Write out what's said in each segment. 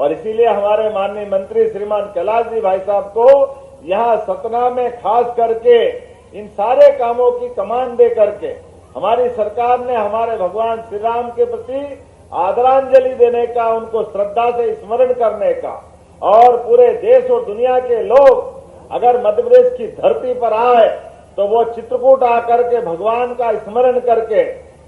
और इसीलिए हमारे माननीय मंत्री श्रीमान कैलाश जी भाई साहब को यहाँ सतना में खास करके इन सारे कामों की कमान दे करके हमारी सरकार ने हमारे भगवान श्री राम के प्रति आदरांजलि देने का, उनको श्रद्धा से स्मरण करने का, और पूरे देश और दुनिया के लोग अगर मध्य प्रदेश की धरती पर आए तो वो चित्रकूट आकर के भगवान का स्मरण करके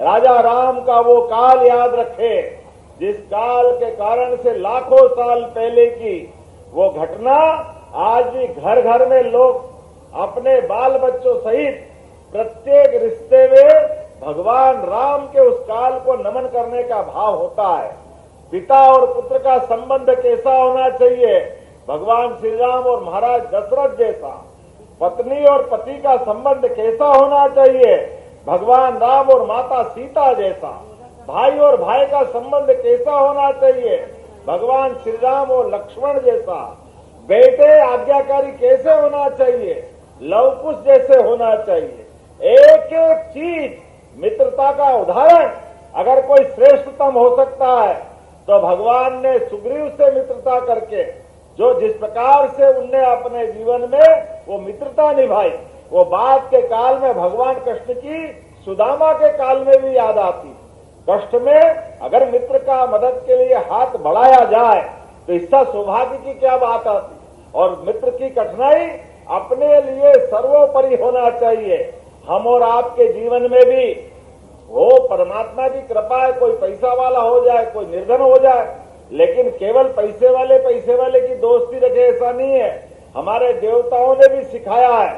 राजा राम का वो काल याद रखे, जिस काल के कारण से लाखों साल पहले की वो घटना आज भी घर घर में लोग अपने बाल बच्चों सहित प्रत्येक रिश्ते में भगवान राम के उस काल को नमन करने का भाव होता है। पिता और पुत्र का संबंध कैसा होना चाहिए, भगवान श्री राम और महाराज दशरथ जैसा। पत्नी और पति का संबंध कैसा होना चाहिए, भगवान राम और माता सीता जैसा। भाई और भाई का संबंध कैसा होना चाहिए, भगवान श्री राम और लक्ष्मण जैसा। बेटे आज्ञाकारी कैसे होना चाहिए, लव कुश जैसे होना चाहिए। एक एक चीज मित्रता का उदाहरण अगर कोई श्रेष्ठतम हो सकता है तो भगवान ने सुग्रीव से मित्रता करके जो जिस प्रकार से उनने अपने जीवन में वो मित्रता निभाई, वो बाद के काल में भगवान कृष्ण की सुदामा के काल में भी याद आती। कष्ट में अगर मित्र का मदद के लिए हाथ बढ़ाया जाए तो इसका सौभाग्य की क्या बात आती। और मित्र की कठिनाई अपने लिए सर्वोपरि होना चाहिए। हम और आपके जीवन में भी वो परमात्मा की कृपा है, कोई पैसा वाला हो जाए, कोई निर्धन हो जाए, लेकिन केवल पैसे वाले की दोस्ती रखे ऐसा नहीं है। हमारे देवताओं ने भी सिखाया है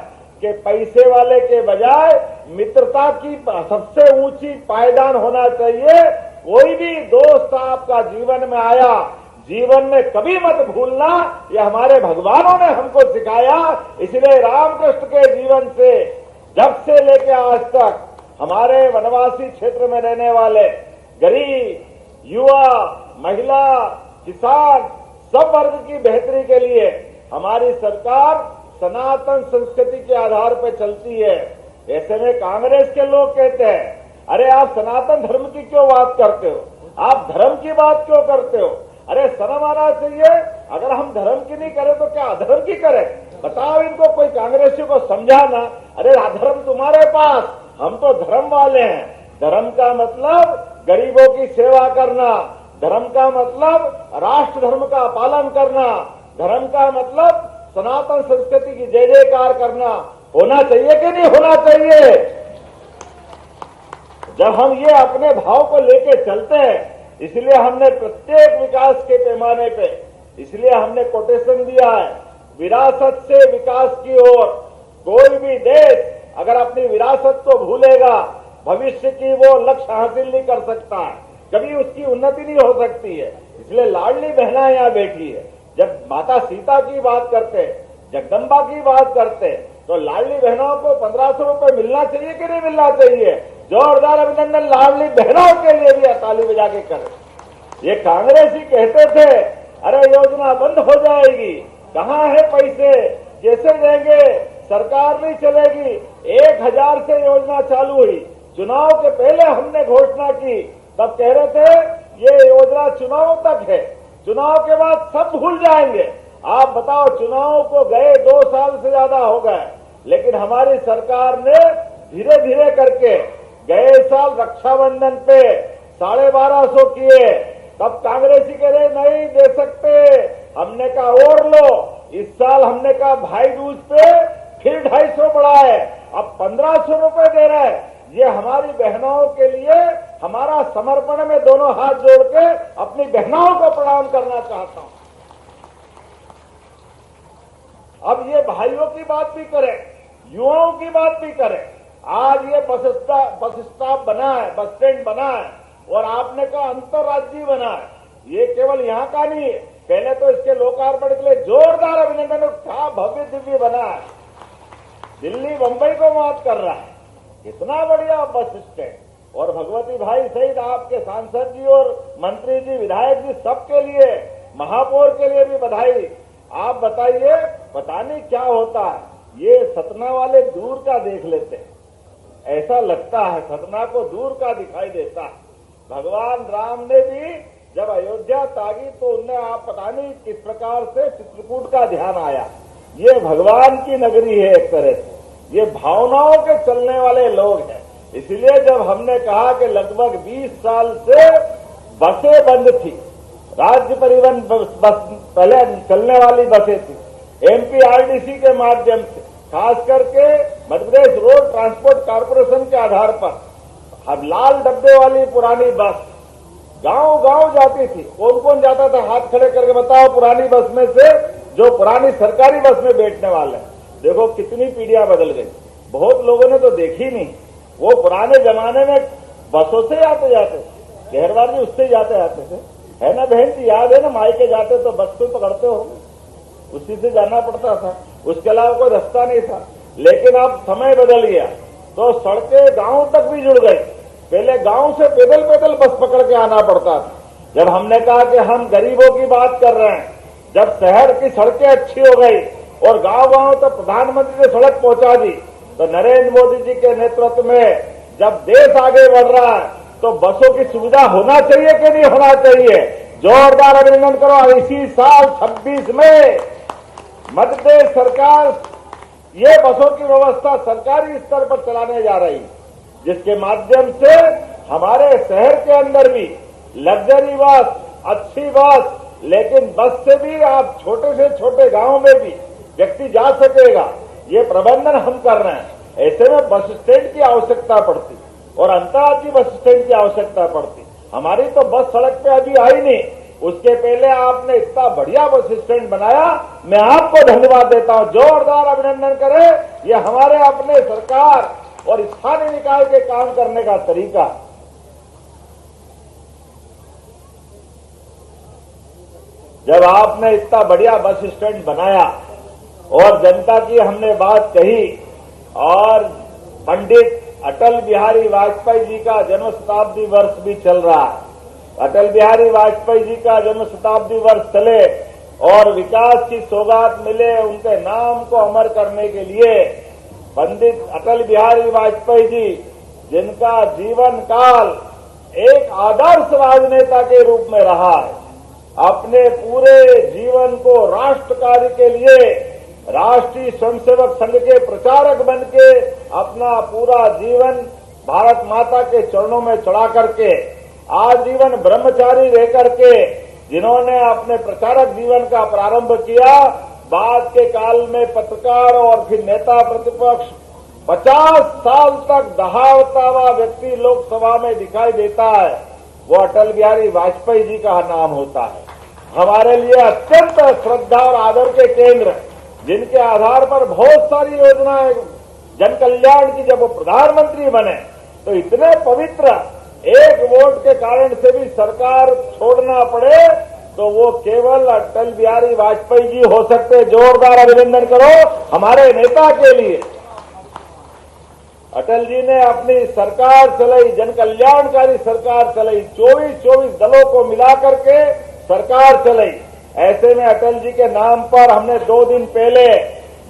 कि पैसे वाले के बजाय मित्रता की सबसे ऊंची पायदान होना चाहिए। कोई भी दोस्त आपका जीवन में आया, जीवन में कभी मत भूलना, ये हमारे भगवानों ने हमको सिखाया। इसलिए रामकृष्ण के जीवन से जब से लेकर आज तक हमारे वनवासी क्षेत्र में रहने वाले गरीब, युवा, महिला, किसान सब वर्ग की बेहतरी के लिए हमारी सरकार सनातन संस्कृति के आधार पर चलती है। ऐसे में कांग्रेस के लोग कहते हैं, अरे आप सनातन धर्म की क्यों बात करते हो, आप धर्म की बात क्यों करते हो। अरे शर्म आना चाहिए। अगर हम धर्म की नहीं करें तो क्या अधर्म की करें। बताओ इनको, कोई कांग्रेसी को समझाना। अरे अधर्म तुम्हारे पास, हम तो धर्म वाले हैं। धर्म का मतलब गरीबों की सेवा करना, धर्म का मतलब राष्ट्र धर्म का पालन करना, धर्म का मतलब सनातन संस्कृति की जय जयकार करना। होना चाहिए कि नहीं होना चाहिए। जब हम ये अपने भाव को लेके चलते हैं, इसलिए हमने प्रत्येक विकास के पैमाने पे, इसलिए हमने कोटेशन दिया है, विरासत से विकास की ओर। कोई भी देश अगर अपनी विरासत को भूलेगा, भविष्य की वो लक्ष्य हासिल नहीं कर सकता है, कभी उसकी उन्नति नहीं हो सकती है। इसलिए लाडली बहना यहाँ बैठी है। जब माता सीता की बात करते, जगदम्बा की बात करते, तो लाडली बहनों को 1500 रुपए मिलना चाहिए कि नहीं मिलना चाहिए। जोरदार अभिनंदन लाडली बहनों के लिए भी ताली बजा के करें। ये कांग्रेस ही कहते थे, अरे योजना बंद हो जाएगी, कहाँ है पैसे, कैसे देंगे, सरकार नहीं चलेगी। 1000 से योजना चालू हुई, चुनाव के पहले हमने घोषणा की, तब कह रहे थे ये योजना चुनाव तक है, चुनाव के बाद सब भूल जाएंगे। आप बताओ, चुनाव को गए 2 साल से ज्यादा हो गए, लेकिन हमारी सरकार ने धीरे धीरे करके गए साल रक्षाबंधन पे 1250 किए, तब कांग्रेसी कह रहे नहीं दे सकते, हमने कहा और लो। इस साल हमने कहा भाई दूज पे फिर 250 बढ़ाए, अब 1500 रुपए दे रहे हैं। ये हमारी बहनों के लिए हमारा समर्पण में दोनों हाथ जोड़ के अपनी बहनों को प्रणाम करना चाहता हूं। अब ये भाइयों की बात भी करें, युवाओं की बात भी करें। आज ये बस स्टॉप बना है, बस स्टैंड बना है, और आपने कहा अंतर्राज्यीय बना है। ये केवल यहाँ का नहीं है, पहले तो इसके लोकार्पण के लिए जोरदार अभिनंदन। क्या भव्य दिव्य बना है, दिल्ली बंबई को मात कर रहा है। इतना बढ़िया बस स्टैंड। और भगवती भाई सहित आपके सांसद जी और मंत्री जी, विधायक जी, सबके लिए, महापौर के लिए भी बधाई। आप बताइए, पता नहीं क्या होता है, ये सतना वाले दूर का देख लेते हैं, ऐसा लगता है सतना को दूर का दिखाई देता है। भगवान राम ने भी जब अयोध्या तागी तो उनने आप पता नहीं किस प्रकार से चित्रकूट का ध्यान आया। ये भगवान की नगरी है एक तरह से, ये भावनाओं के चलने वाले लोग हैं। इसलिए जब हमने कहा कि लगभग 20 साल से बसें बंद थी, राज्य परिवहन बस पहले चलने वाली बसें थी, एमपीआरडीसी के माध्यम से खास करके Madhya Pradesh road transport corporation के आधार पर अब लाल डब्बे वाली पुरानी बस गांव गांव जाती थी। कौन कौन जाता था, हाथ खड़े करके बताओ पुरानी बस में से, जो पुरानी सरकारी बस में बैठने वाले। देखो कितनी पीढ़ियां बदल गई, बहुत लोगों ने तो देखी नहीं। वो पुराने जमाने में बसों से आते जाते, गहरवार जी उससे जाते आते थे, है ना बहन जी, याद है ना, मायके जाते तो बस से पकड़ते हो, उसी से जाना पड़ता था, उसके अलावा कोई रास्ता नहीं था। लेकिन अब समय बदल गया तो सड़कें गांव तक भी जुड़ गई। पहले गांव से पैदल पैदल बस पकड़ के आना पड़ता था। जब हमने कहा कि हम गरीबों की बात कर रहे हैं, जब शहर की सड़कें अच्छी हो गई और गांव गांव तक प्रधानमंत्री ने सड़क पहुंचा दी, तो नरेंद्र मोदी जी के नेतृत्व में जब देश आगे बढ़ रहा है तो बसों की सुविधा होना चाहिए कि नहीं होना चाहिए? जोरदार अभिनंदन करो। इसी साल 26 में मध्य प्रदेश सरकार ये बसों की व्यवस्था सरकारी स्तर पर चलाने जा रही है, जिसके माध्यम से हमारे शहर के अंदर भी लग्जरी बस, अच्छी बस, लेकिन बस से भी आप छोटे से छोटे गांव में भी व्यक्ति जा सकेगा। ये प्रबंधन हम कर रहे हैं। ऐसे में बस स्टैंड की आवश्यकता पड़ती और अंतर्राज्यीय बस स्टैंड की आवश्यकता पड़ती। हमारी तो बस सड़क पे अभी आई नहीं, उसके पहले आपने इतना बढ़िया बस स्टैंड बनाया, मैं आपको धन्यवाद देता हूं। जोरदार अभिनंदन करें। ये हमारे अपने सरकार और स्थानीय निकाय के काम करने का तरीका। जब आपने इतना बढ़िया बस स्टैंड बनाया और जनता की हमने बात कही, और पंडित अटल बिहारी वाजपेयी जी का जन्म शताब्दी वर्ष भी चल रहा है। अटल बिहारी वाजपेयी जी का जन्म शताब्दी वर्ष चले और विकास की सौगात मिले, उनके नाम को अमर करने के लिए पंडित अटल बिहारी वाजपेयी जी, जिनका जीवन काल एक आदर्श राजनेता के रूप में रहा है, अपने पूरे जीवन को राष्ट्र कार्य के लिए राष्ट्रीय स्वयंसेवक संघ के प्रचारक बन के अपना पूरा जीवन भारत माता के चरणों में चढ़ा करके, आजीवन ब्रह्मचारी रह करके जिन्होंने अपने प्रचारक जीवन का प्रारंभ किया, बाद के काल में पत्रकार और फिर नेता प्रतिपक्ष, 50 साल तक दहाड़ता हुआ व्यक्ति लोकसभा में दिखाई देता है, वो अटल बिहारी वाजपेयी जी का नाम होता है। हमारे लिए अत्यंत श्रद्धा और आदर के केंद्र, जिनके आधार पर बहुत सारी योजनाएं जन कल्याण की, जब वो प्रधानमंत्री बने तो इतने पवित्र, एक वोट के कारण से भी सरकार छोड़ना पड़े तो वो केवल अटल बिहारी वाजपेयी जी हो सकते। जोरदार अभिनंदन करो हमारे नेता के लिए। अटल जी ने अपनी सरकार चलाई, जन कल्याणकारी सरकार चलाई, 24 दलों को मिला करके सरकार चलाई। ऐसे में अटल जी के नाम पर हमने 2 दिन पहले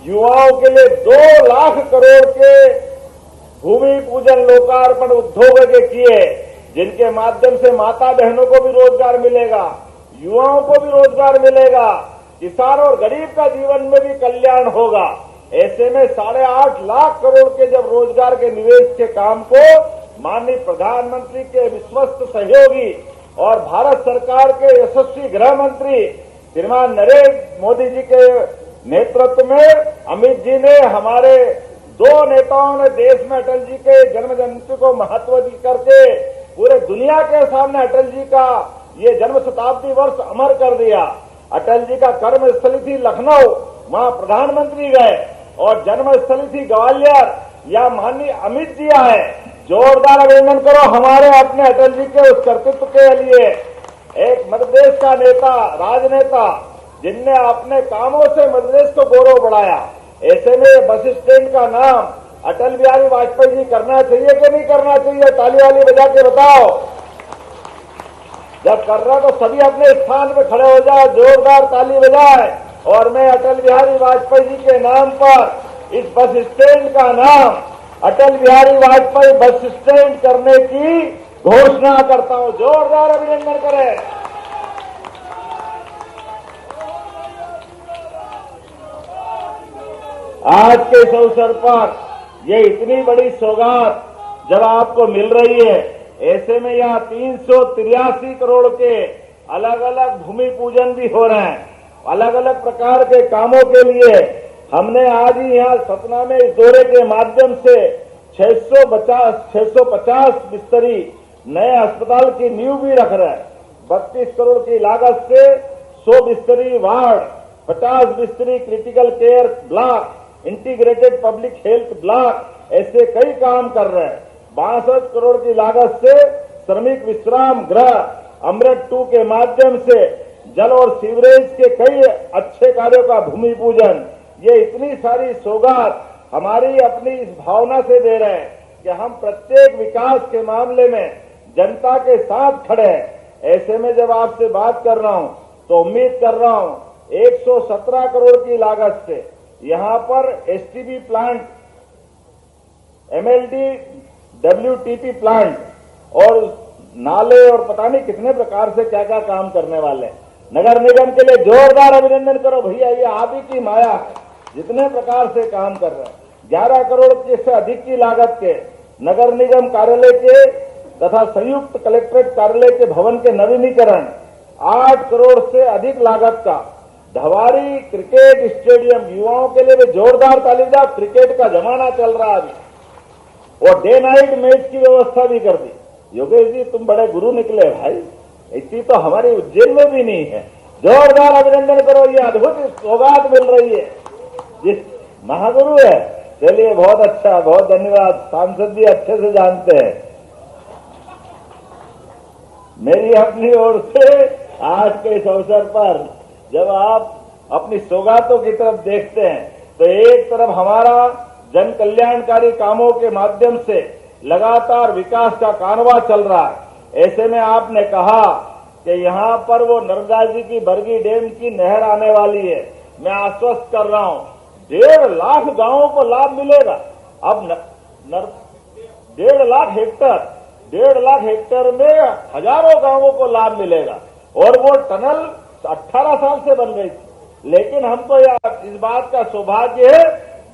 युवाओं के लिए 2 लाख करोड़ के भूमि पूजन लोकार्पण उद्योग के किए, जिनके माध्यम से माता बहनों को भी रोजगार मिलेगा, युवाओं को भी रोजगार मिलेगा, किसान और गरीब का जीवन में भी कल्याण होगा। ऐसे में 8.5 लाख करोड़ के जब रोजगार के निवेश के काम को माननीय प्रधानमंत्री के विश्वस्त सहयोगी और भारत सरकार के यशस्वी गृह मंत्री श्रीमान नरेंद्र मोदी जी के नेतृत्व में अमित जी ने, हमारे 2 नेताओं ने देश में अटल जी के जन्म जयंती को महत्व दी करके पूरे दुनिया के सामने अटल जी का ये जन्म शताब्दी वर्ष अमर कर दिया। अटल जी का कर्मस्थली थी लखनऊ, वहां प्रधानमंत्री गए, और जन्मस्थली थी ग्वालियर, या माननीय अमित जी आए। जोरदार अभिनंदन करो हमारे अपने अटल जी के उस कर्तृत्व के लिए। एक मध्य प्रदेश का नेता, राजनेता, जिनने अपने कामों से मध्य प्रदेश को गौरव बढ़ाया। ऐसे में बस स्टैंड का नाम अटल बिहारी वाजपेयी जी करना चाहिए कि नहीं करना चाहिए? ताली वाली बजा के बताओ। जब कर रहा तो सभी अपने स्थान पर खड़े हो जाए, जोरदार ताली बजाए, और मैं अटल बिहारी वाजपेयी जी के नाम पर इस बस स्टैंड का नाम अटल बिहारी वाजपेयी बस स्टैंड करने की घोषणा करता हूं। जोरदार अभिनंदन करें। आज के इस अवसर पर ये इतनी बड़ी सौगात जब आपको मिल रही है, ऐसे में यहाँ 383 करोड़ के अलग अलग भूमि पूजन भी हो रहे हैं। अलग अलग प्रकार के कामों के लिए हमने आज ही यहाँ सतना में इस दौरे के माध्यम से 650 बिस्तरी नए अस्पताल की नींव भी रख रहा है। 32 करोड़ की लागत से 100 बिस्तरी वार्ड, 50 बिस्तरी critical care block, integrated public health block, ऐसे कई काम कर रहे हैं। 62 करोड़ की लागत से श्रमिक विश्राम गृह, अमृत 2 के माध्यम से जल और सीवरेज के कई अच्छे कार्यों का भूमि पूजन। ये इतनी सारी सौगात हमारी अपनी इस भावना से दे रहे हैं कि हम प्रत्येक विकास के मामले में जनता के साथ खड़े हैं। ऐसे में जब आपसे बात कर रहा हूं तो उम्मीद कर रहा हूं 117 करोड़ की लागत से यहां पर STB plant, MLD, WTP plant और नाले और पता नहीं कितने प्रकार से क्या क्या काम करने वाले हैं। नगर निगम के लिए जोरदार अभिनंदन करो भैया, ये आप ही की माया है, जितने प्रकार से काम कर रहे हैं। 11 करोड़ से अधिक की लागत के नगर निगम कार्यालय के तथा संयुक्त कलेक्ट्रेट कार्यालय के भवन के नवीनीकरण, 8 करोड़ से अधिक लागत का धवारी क्रिकेट स्टेडियम, युवाओं के लिए भी जोरदार तालीमदार, क्रिकेट का जमाना चल रहा है अभी, और डे नाइट मैच की व्यवस्था भी कर दी। योगेश जी तुम बड़े गुरु निकले भाई, इतनी तो हमारी उज्जैन में भी नहीं है। जोरदार अभिनंदन करो, ये अद्भुत सौगात मिल रही है जिस महागुरु है। चलिए बहुत अच्छा, बहुत धन्यवाद। सांसद जी अच्छे से जानते हैं। मेरी अपनी ओर से आज के इस अवसर पर जब आप अपनी सौगातों की तरफ देखते हैं तो एक तरफ हमारा जन कल्याणकारी कामों के माध्यम से लगातार विकास का कारवां चल रहा है। ऐसे में आपने कहा कि यहां पर वो नर्मदा जी की बरगी डैम की नहर आने वाली है। मैं आश्वस्त कर रहा हूं 1.5 लाख गांवों को लाभ मिलेगा। अब 1.5 लाख हेक्टेयर में हजारों गांवों को लाभ मिलेगा। और वो टनल 18 साल से बन रही थी, लेकिन हमको इस बात का सौभाग्य है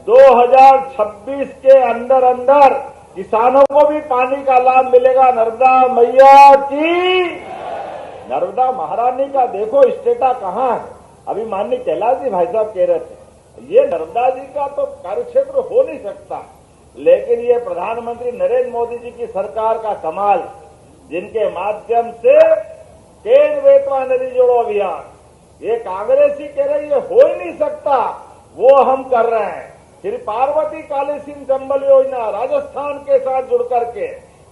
2026 के अंदर किसानों को भी पानी का लाभ मिलेगा। नर्मदा मैया की, नर्मदा महारानी का देखो स्टेटा कहां है। अभी माननीय कैलाश जी भाई साहब कह रहे थे ये नर्मदा जी का तो कार्यक्षेत्र हो नहीं सकता, लेकिन ये प्रधानमंत्री नरेंद्र मोदी जी की सरकार का कमाल, जिनके माध्यम से केन बेतवा नदी जोड़ो अभियान, ये कांग्रेसी कह रही है हो ही नहीं सकता, वो हम कर रहे हैं। फिर पार्वती काली सिंह चंबल योजना राजस्थान के साथ जुड़ करके,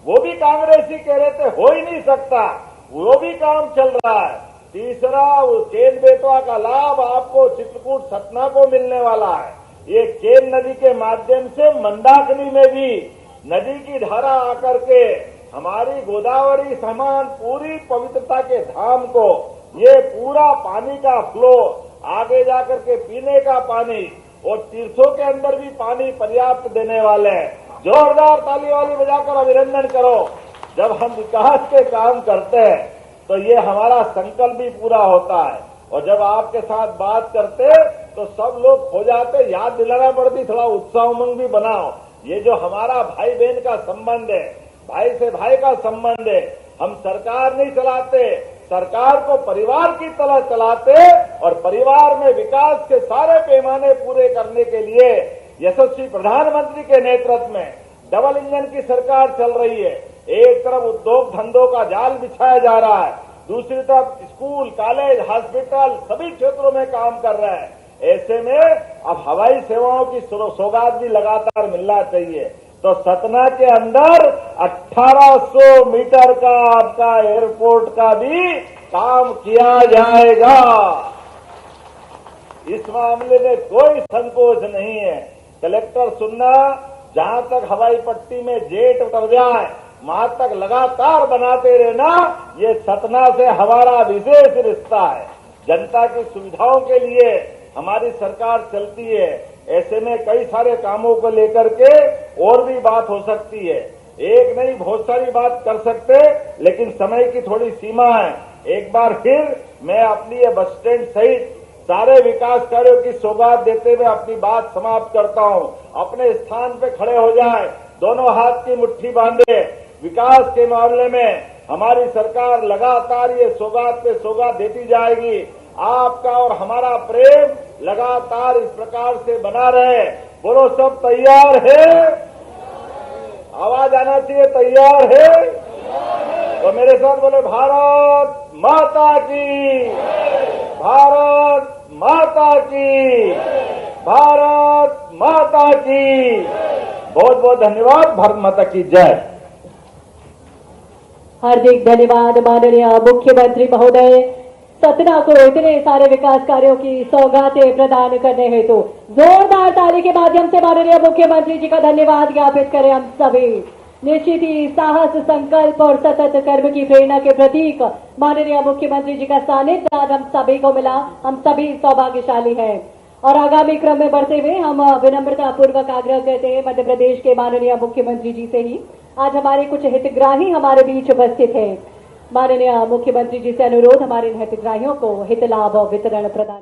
वो भी कांग्रेसी कह रहे थे हो ही नहीं सकता, वो भी काम चल रहा है। तीसरा केन बेतवा का लाभ आपको चित्रकूट सतना को मिलने वाला है। ये केन नदी के माध्यम से मंदाकिनी में भी नदी की धारा आकर के हमारी गोदावरी समान पूरी पवित्रता के धाम को ये पूरा पानी का फ्लो आगे जाकर के पीने का पानी और तीर्थों के अंदर भी पानी पर्याप्त देने वाले हैं। जोरदार ताली वाली बजाकर अभिनंदन करो। जब हम विकास के काम करते हैं तो ये हमारा संकल्प भी पूरा होता है। और जब आपके साथ बात करते तो सब लोग खो जाते, याद दिलाना पड़ती, थोड़ा उत्साह उमंग भी बनाओ। ये जो हमारा भाई बहन का संबंध है, भाई से भाई का संबंध है, हम सरकार नहीं चलाते, सरकार को परिवार की तरह चलाते और परिवार में विकास के सारे पैमाने पूरे करने के लिए यशस्वी प्रधानमंत्री के नेतृत्व में डबल इंजन की सरकार चल रही है। एक तरफ उद्योग धंधों का जाल बिछाया जा रहा है, दूसरी तरफ स्कूल, कॉलेज, हॉस्पिटल सभी क्षेत्रों में काम कर रहा है। ऐसे में अब हवाई सेवाओं की सौगात भी लगातार मिलना चाहिए। तो सतना के अंदर 1800 मीटर का आपका एयरपोर्ट का भी काम किया जाएगा। इस मामले में कोई संकोच नहीं है। कलेक्टर सुनना, जहां तक हवाई पट्टी में जेट उतर जाए वहां तक लगातार बनाते रहना, ये सतना से हमारा विशेष रिश्ता है। जनता की सुविधाओं के लिए हमारी सरकार चलती है। ऐसे में कई सारे कामों को लेकर के और भी बात हो सकती है, एक नहीं बहुत सारी बात कर सकते, लेकिन समय की थोड़ी सीमा है। एक बार फिर मैं अपनी ये बस स्टैंड सहित सारे विकास कार्यों की सौगात देते हुए अपनी बात समाप्त करता हूं। अपने स्थान पे खड़े हो जाए, दोनों हाथ की मुट्ठी बांधे। विकास के मामले में हमारी सरकार लगातार ये सौगात पे सौगात देती जाएगी। आपका और हमारा प्रेम लगातार इस प्रकार से बना रहे। बोलो, सब तैयार है? आवाज आना चाहिए, तैयार है? तो मेरे साथ बोले, भारत माता की, भारत माता की, भारत माता की। बहुत बहुत धन्यवाद। भारत माता की जय। हार्दिक धन्यवाद माननीय मुख्यमंत्री महोदय। सतना को इतने सारे विकास कार्यों की सौगातें प्रदान करने हेतु जोरदार ताली के माध्यम से माननीय मुख्यमंत्री जी का धन्यवाद ज्ञापित करें हम सभी। निश्चित ही साहस, संकल्प और सतत कर्म की प्रेरणा के प्रतीक माननीय मुख्यमंत्री जी का सानिध्य आज हम सभी को मिला। हम सभी सौभाग्यशाली हैं। और आगामी क्रम में बढ़ते हुए हम विनम्रता पूर्वक आग्रह करते हैं मध्य प्रदेश के माननीय मुख्यमंत्री जी से ही। आज हमारे कुछ हितग्राही हमारे बीच उपस्थित हैं। माननीय मुख्यमंत्री जी से अनुरोध, हमारे हितग्राहियों को हित लाभ वितरण प्रदान